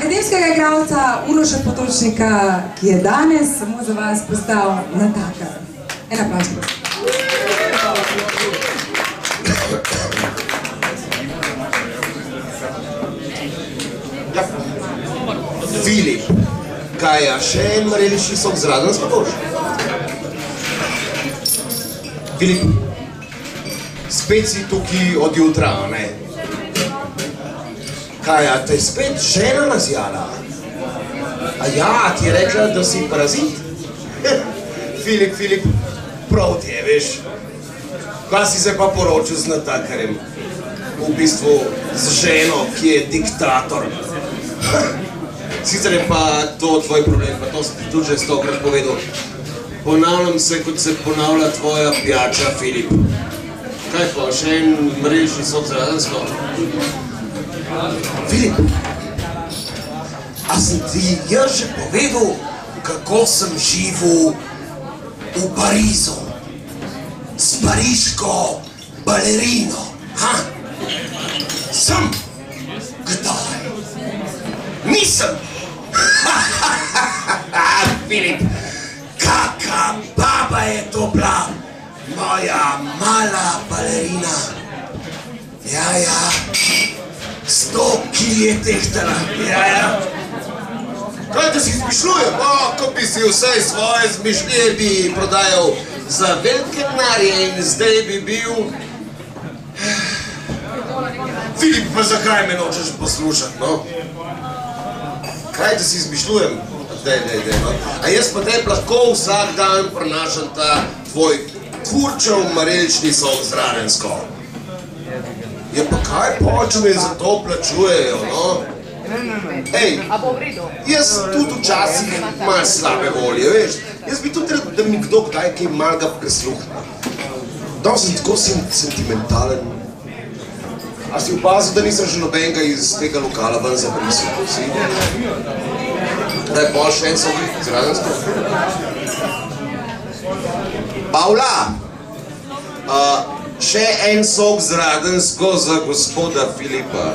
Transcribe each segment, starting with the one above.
akademskega igralca Uroša Potočnika, ki je danes samo za vas postal natakar. En aplavz, prosim. Filip, kaj je še en marelični sok zraven spodoš? Filip, spet si tukaj od jutra, ne? Kaj, a te spet žena nazjala? A ja, ti je rekla, da si parazit? Filip, prav ti je, veš. Kaj si se pa poročil z natakarjem? V bistvu z ženo, ki je diktator. Sicer je pa to tvoj problem, pa to si ti tudi že 100-krat povedal. Ponavljam se, kot se ponavlja tvoja pijača, Filip. Kaj pa, še en marelični sok zravensko? Filip, a sem ti jaz že povedal, kako sem živel v Parizu s pariško balerino, ha? Sem? Kdaj? Nisem! Filip, kaka baba je to bila, moja mala balerina. Ja, 100 kil je tehtala, ja. Kaj da si izmišljujem? Ko bi si vsaj svoje zmišljije bi prodajal za velike denarje in zdaj bi bil... Filip, pa zakaj me nočeš poslušati, no? Kaj da si izmišljujem? Dej, no. A jaz pa te lahko vsak dan prenašam ta tvoj kurčev marelični sok zravensko. Ja pa kaj pa, če me za to plačujejo, no? Ej, jaz tudi včasih malo slabe volje, veš? Jaz bi tudi rad, da mi kdo kdaj kaj malega presluhne. Da sem tako sentimentalen. A si opazil, da nisem že nobenega iz tega lokala ven zabrisal, si? Da je pol še en sok zravensko? Pavla! Še en sok zravensko za gospoda Filipa.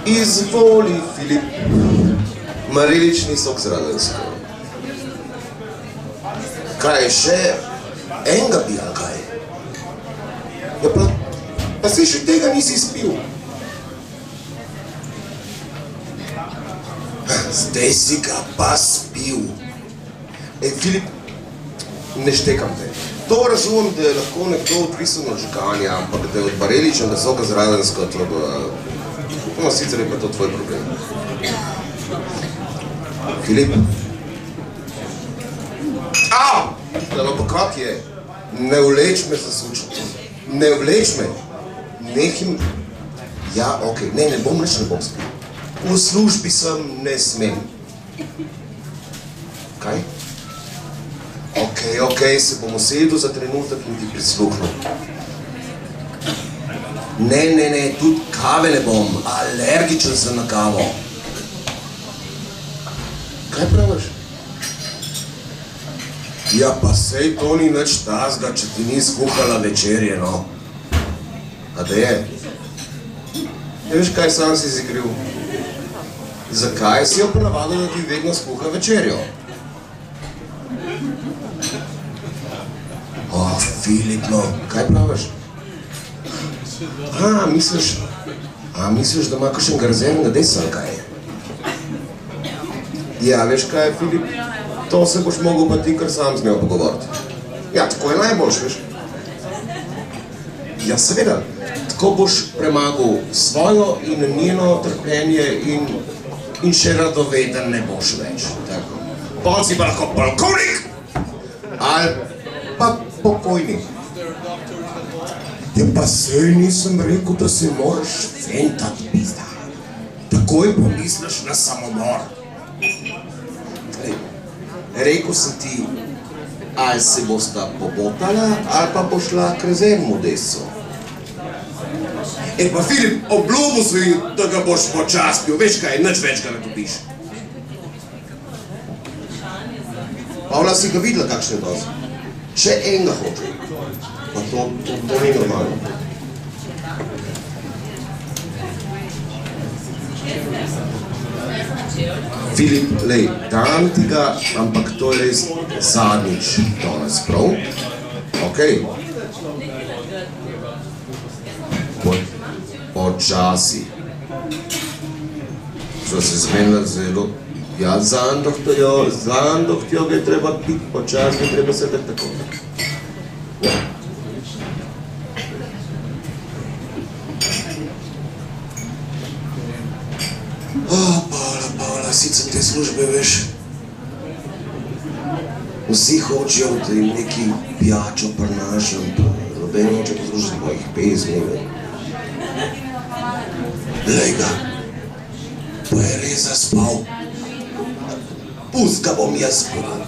Izvoli, Filip. Marelični sok zravensko. Kaj še? Enga bi, ali kaj? Ja pa si še tega nisi spil. Zdaj si ga pa spil. Ej, Filip, ne štekam te. To razumem, da je lahko nekdo odvisen od žganja, ampak da je od mareličnega soka zravensko, no, sicer je pa to tvoj problem. Filip? Au! No pa kak je? Ne vleč me zasučiti. Ne vleč me. Nehim... Ja, okej, ne bom spil. V službi sem, ne smem. Kaj? Okej, se bom usedel za trenutek in ti prisluhnil. Ne, tudi kave ne bom. Alergičen sem na kavo. Kaj praviš? Ja, pa sej to ni nič tazga, če ti ni skuhala večerje, no. A da je? Ja, veš kaj, sam si zigril? Zakaj si jo ponavadil, da ti vedno skuha večerjo? Filip, no, kaj praviš? Misliš, da ima kakšen garzen na desen, kaj? Ja, veš kaj, Filip? To se boš mogel pa ti kar sam z njo pogovoriti. Ja, tako je najboljš, veš? Ja, seveda. Tako boš premagal svojo in njeno trpljenje in še radoveden ne boš več. Pol si pa lahko polkovnik ali pa pokojnik. Ja, pa sej nisem rekel, da se moraš fentati, pizda. Takoj pomisliš na samomor. Rekel sem ti, ali se bosta pobotala, ali pa bo šla k rezenemu desu. Pa Filip, obljubil si, da ga boš počaspil, veš kaj, nič več ga ne dobiš. Pavla, si ga videla, kakšen je dosti? Še enega hoče. Pa to ni normalno. Filip, lej, dam ti ga, ampak to je res zadnjič danes, prav? Okej. Počasi. So se zmenili zelo. Ja, zanj dohtijo ga je treba piti, počasi ga treba sedeti tako. Ja. Pavla, sicer te službe, veš, vsi hočejo, da jim neki pijačo prinašam, pa noben hoče poslušati mojih pesmi. Glej ga, pa je res zaspal. Pust ga bom jaz povedal.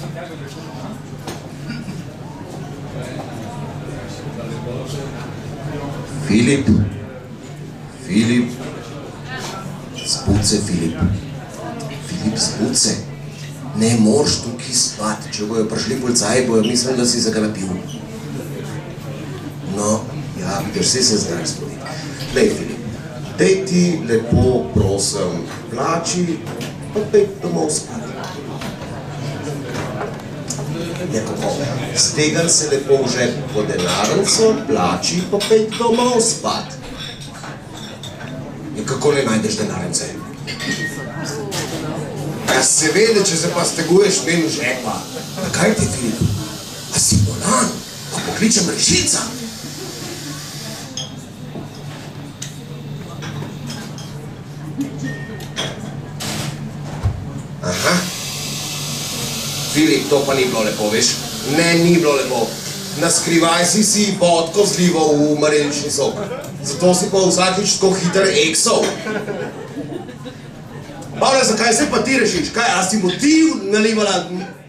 Filip, spud se, Filip. Filip, spud se. Ne moreš tukaj spati. Če bojo prišli policaji, bojo mislili, da si se ga napil. No, ja, vidiš, vse se zdaj spudi. Lej, Filip, dej ti lepo, prosim, plači, pa pej domov spati. Nekako, stegan se lepo v žep po denarnico, plači, pa pej domov spati. In kako ne najdeš denarnice? Ja, seveda, če se pa steguješ ven v žepa. A kaj ti, Filip? A si bolan? Pa pokličem rešilca. Aha. Filip, to pa ni bilo lepo, veš? Ne, ni bilo lepo. Naskrivaj si vodko zlival v marelični sok. Zato si pa vsakič tako hiter eksov. Pavle, zakaj se pa ti rešiš? Kaj, a si mu ti nalivala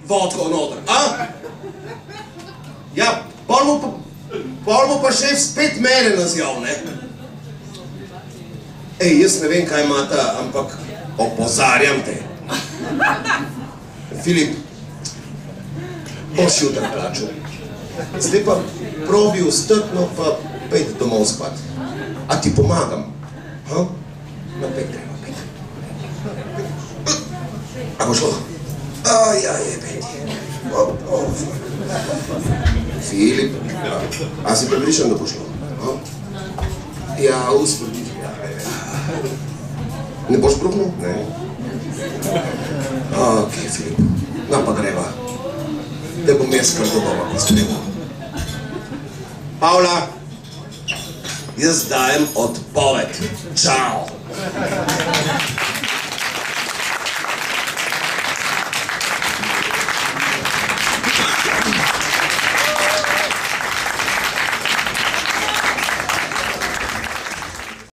vodko noter, a? Ja, pol bo pa šef spet mene nazjal, ne? Ej, jaz ne vem, kaj imata, ampak opozarjam te. Filip, boš jutri plačal. Zdaj pa probi vstati, pa pejte domov spati. A ti pomagam? No, pejte, pejte. A bo šlo? Ja, pejte. Filip, a si prepričan, da bo šlo? Ja, usprdi. Ne boš bruhnil? Ne. Okej, Filip. No, pa greva. Te bom jaz kar do doma pospremil. Pavla, jaz dajem odpoved. Čau!